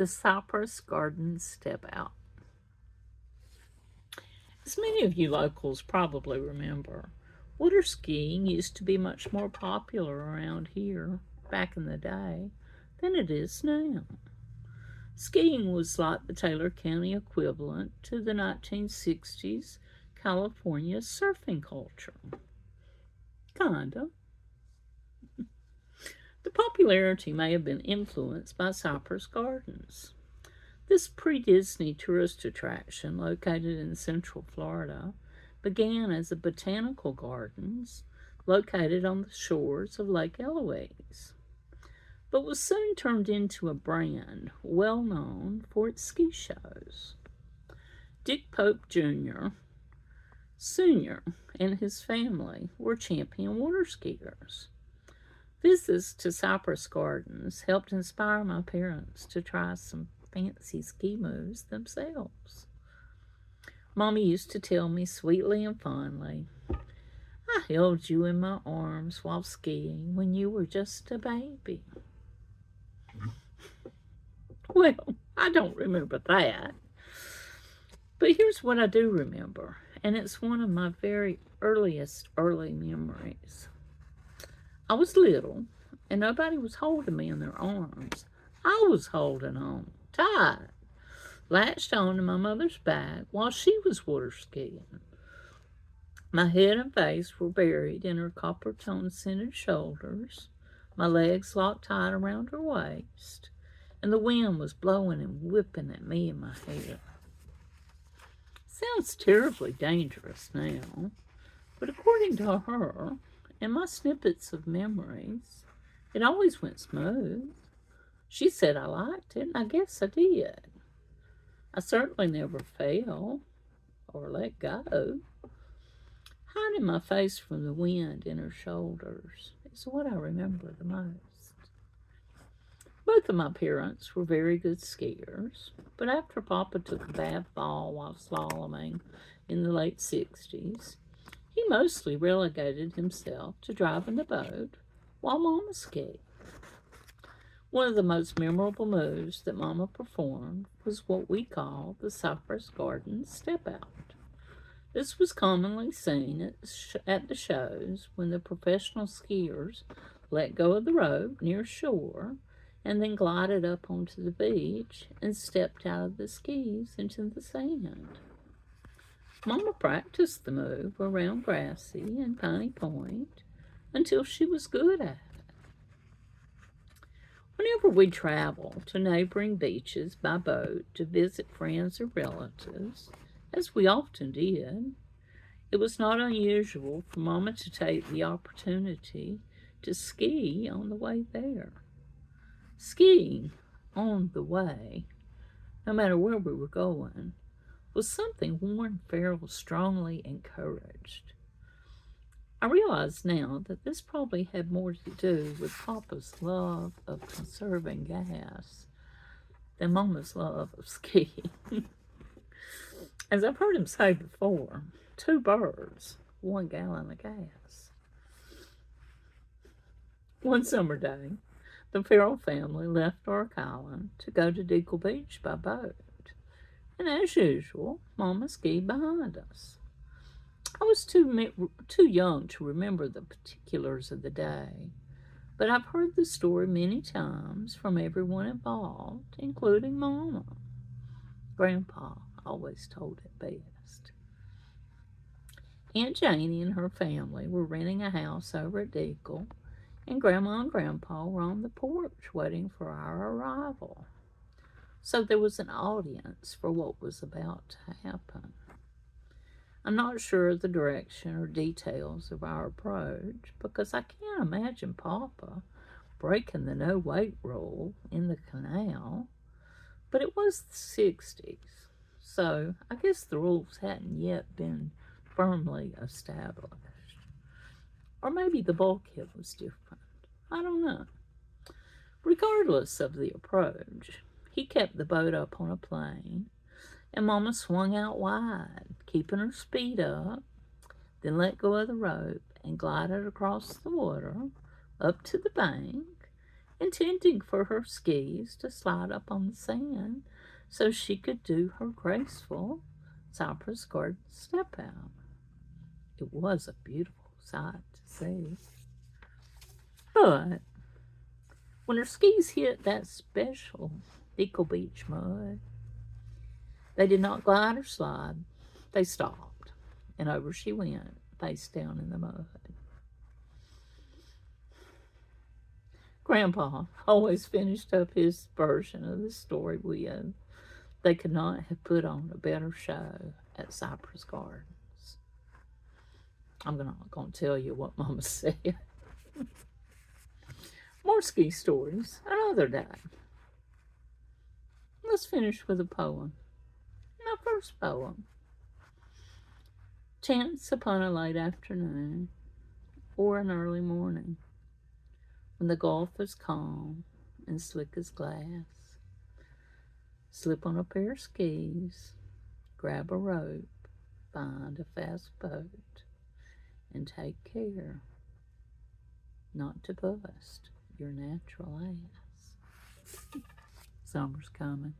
The Cypress Gardens Step Out. As many of you locals probably remember, water skiing used to be much more popular around here back in the day than it is now. Skiing was like the Taylor County equivalent to the 1960s California surfing culture. Kinda. The popularity may have been influenced by Cypress Gardens. This pre-Disney tourist attraction, located in Central Florida, began as a botanical gardens located on the shores of Lake Eloise, but was soon turned into a brand well known for its ski shows. Dick Pope Jr., Sr., and his family were champion water skiers. Visits to Cypress Gardens helped inspire my parents to try some fancy ski moves themselves. Mommy used to tell me sweetly and fondly, "I held you in my arms while skiing when you were just a baby." Well, I don't remember that. But here's what I do remember, and it's one of my very earliest early memories. I was little, and nobody was holding me in their arms. I was holding on tight, latched on to my mother's back while she was water skiing. My head and face were buried in her Coppertone scented shoulders, my legs locked tight around her waist, and the wind was blowing and whipping at me and my hair. Sounds terribly dangerous now, but according to her and my snippets of memories, it always went smooth. She said I liked it, and I guess I did. I certainly never fell or let go. Hiding my face from the wind in her shoulders is what I remember the most. Both of my parents were very good skiers, but after Papa took a bad fall while slaloming in the late 60s, he mostly relegated himself to driving the boat while Mama skied. One of the most memorable moves that Mama performed was what we call the Cypress Gardens Step Out. This was commonly seen at the shows when the professional skiers let go of the rope near shore and then glided up onto the beach and stepped out of the skis into the sand. Mama practiced the move around Grassy and Piney Point until she was good at it. Whenever we traveled to neighboring beaches by boat to visit friends or relatives, as we often did, it was not unusual for Mama to take the opportunity to ski on the way there. Skiing on the way, no matter where we were going, was something Warren Farrell strongly encouraged. I realize now that this probably had more to do with Papa's love of conserving gas than Mama's love of skiing. As I've heard him say before, 2 birds, 1 gallon of gas. One summer day, the Farrell family left Dark Island to go to Deagle Beach by boat, and as usual, Mama skied behind us. I was too young to remember the particulars of the day, but I've heard the story many times from everyone involved, including Mama. Grandpa always told it best. Aunt Janie and her family were renting a house over at Deagle, and Grandma and Grandpa were on the porch waiting for our arrival. So there was an audience for what was about to happen. I'm not sure of the direction or details of our approach because I can't imagine Papa breaking the no-wait rule in the canal, but it was the 60s, so I guess the rules hadn't yet been firmly established. Or maybe the bulkhead was different. I don't know. Regardless of the approach, he kept the boat up on a plane, and Mama swung out wide, keeping her speed up, then let go of the rope and glided across the water, up to the bank, intending for her skis to slide up on the sand so she could do her graceful Cypress Garden step out. It was a beautiful sight to see. But when her skis hit that special Eagle Beach mud, they did not glide or slide. They stopped, and over she went, face down in the mud. Grandpa always finished up his version of the story with, "They could not have put on a better show at Cypress Gardens." I'm not going to tell you what Mama said. More ski stories another day. Let's finish with a poem. My first poem. Chance upon a late afternoon or an early morning, when the Gulf is calm and slick as glass, slip on a pair of skis, grab a rope, find a fast boat, and take care not to bust your natural ass. Summer's coming.